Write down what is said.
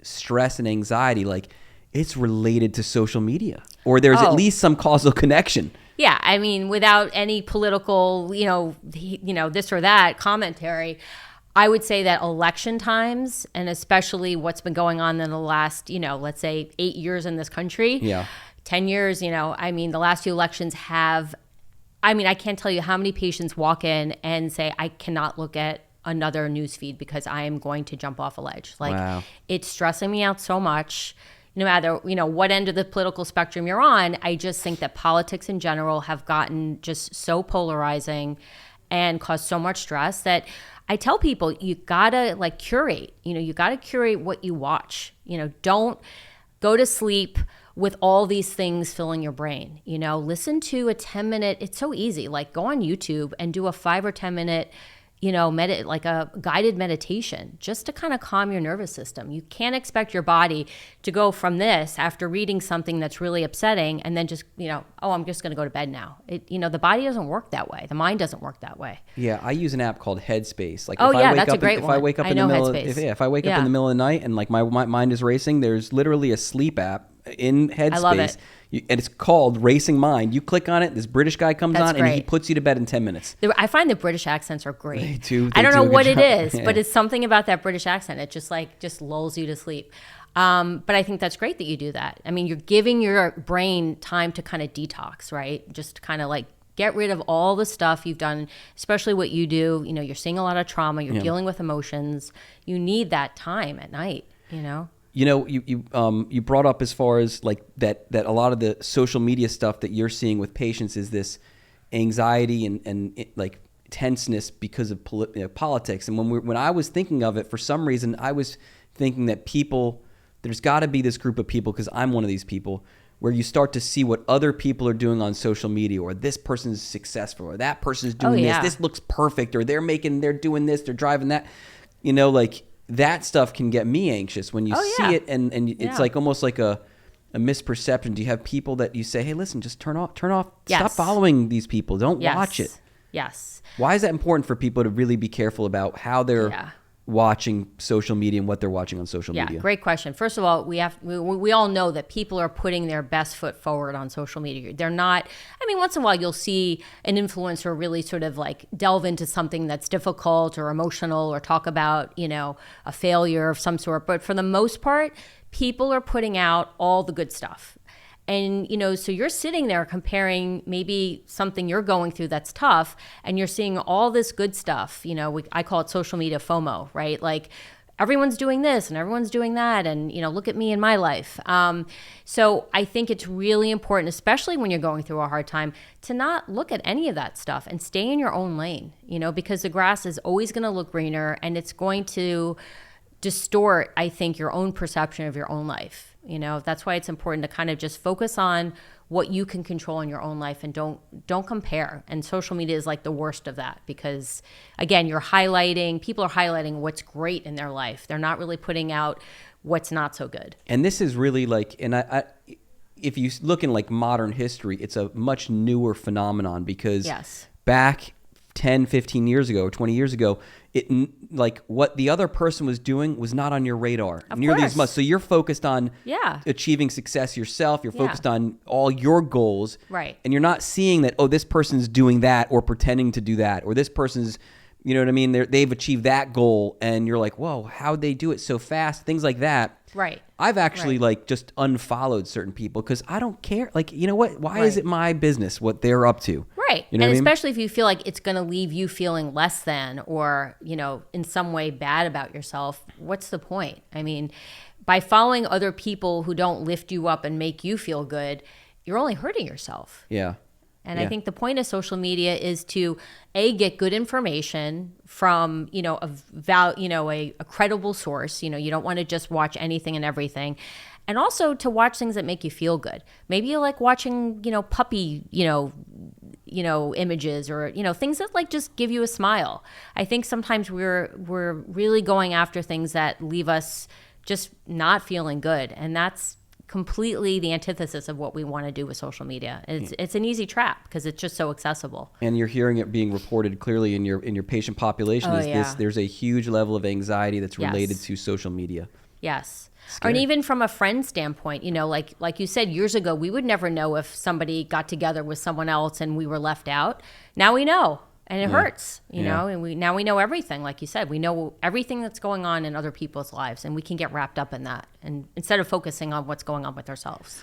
stress and anxiety, like it's related to social media, or there's at least some causal connection. Yeah, I mean, without any political, this or that commentary, I would say that election times, and especially what's been going on in the last, let's say 8 years in this country, 10 years, the last few elections I can't tell you how many patients walk in and say, I cannot look at another news feed because I am going to jump off a ledge. Like, It's stressing me out so much. No matter, what end of the political spectrum you're on, I just think that politics in general have gotten just so polarizing and caused so much stress that I tell people, you gotta curate, you gotta curate what you watch. Don't go to sleep with all these things filling your brain. Listen to a 10-minute, it's so easy, go on YouTube and do a 5 or 10 minute like a guided meditation, just to kind of calm your nervous system. You can't expect your body to go from this after reading something that's really upsetting and then just, I'm just going to go to bed now. The body doesn't work that way. The mind doesn't work that way. Yeah, I use an app called Headspace. That's a great one. If I wake up in the middle, if I wake up in the middle of the night and my mind is racing, there's literally a sleep app in Headspace. I love it. And it's called Racing Mind. You click on it, this British guy comes on, and he puts you to bed in 10 minutes. I find the British accents are great. They do. I don't know what it is, but it's something about that British accent. It just lulls you to sleep. But I think that's great that you do that. I mean, you're giving your brain time to kind of detox, right? Just kind of get rid of all the stuff you've done, especially what you do. You're seeing a lot of trauma. You're dealing with emotions. You need that time at night, You brought up as far as that a lot of the social media stuff that you're seeing with patients is this anxiety and tenseness because of politics. And when I was thinking of it, for some reason, I was thinking that there's got to be this group of people, because I'm one of these people, where you start to see what other people are doing on social media, or this person's successful, or that person's doing this looks perfect, or they're doing this, they're driving that, that stuff can get me anxious when you see it, and it's almost like a misperception. Do you have people that you say, hey, listen, just turn off, stop following these people, don't watch it? Yes. Why is that important for people to really be careful about how they're watching social media and what they're watching on social media? Yeah, great question. First of all, we all know that people are putting their best foot forward on social media. They're not, once in a while you'll see an influencer really sort of delve into something that's difficult or emotional, or talk about, a failure of some sort. But for the most part, people are putting out all the good stuff. And, so you're sitting there comparing maybe something you're going through that's tough, and you're seeing all this good stuff. I call it social media FOMO, right? Everyone's doing this and everyone's doing that, and, look at me in my life. So I think it's really important, especially when you're going through a hard time, to not look at any of that stuff and stay in your own lane, because the grass is always going to look greener, and it's going to distort, I think, your own perception of your own life. That's why it's important to kind of just focus on what you can control in your own life, and don't compare. And social media is the worst of that, because again, people are highlighting what's great in their life. They're not really putting out what's not so good. And this is really if you look in modern history, it's a much newer phenomenon, because back 10, 15 years ago or 20 years ago, what the other person was doing was not on your radar nearly as much. So you're focused on achieving success yourself. You're focused on all your goals. Right. And you're not seeing that, this person's doing that or pretending to do that, or this person's, they've achieved that goal. And you're like, whoa, how'd they do it so fast? Things like that. Right. I've actually just unfollowed certain people because I don't care. Why is it my business what they're up to? Right. And especially if you feel like it's going to leave you feeling less than, or, in some way bad about yourself, what's the point? By following other people who don't lift you up and make you feel good, you're only hurting yourself. Yeah. And I think the point of social media is to get good information from, a credible source. You don't want to just watch anything and everything. And also to watch things that make you feel good. Maybe you like watching, puppy, images, or, things that just give you a smile. I think sometimes we're really going after things that leave us just not feeling good. And that's completely the antithesis of what we want to do with social media. It's an easy trap because it's just so accessible. And you're hearing it being reported clearly in your patient population. There's a huge level of anxiety that's related to social media. Yes. Or Scary. even from a friend standpoint, like you said, years ago, we would never know if somebody got together with someone else and we were left out. Now we know, and it hurts, and now we know everything. Like you said, we know everything that's going on in other people's lives, and we can get wrapped up in that, and instead of focusing on what's going on with ourselves.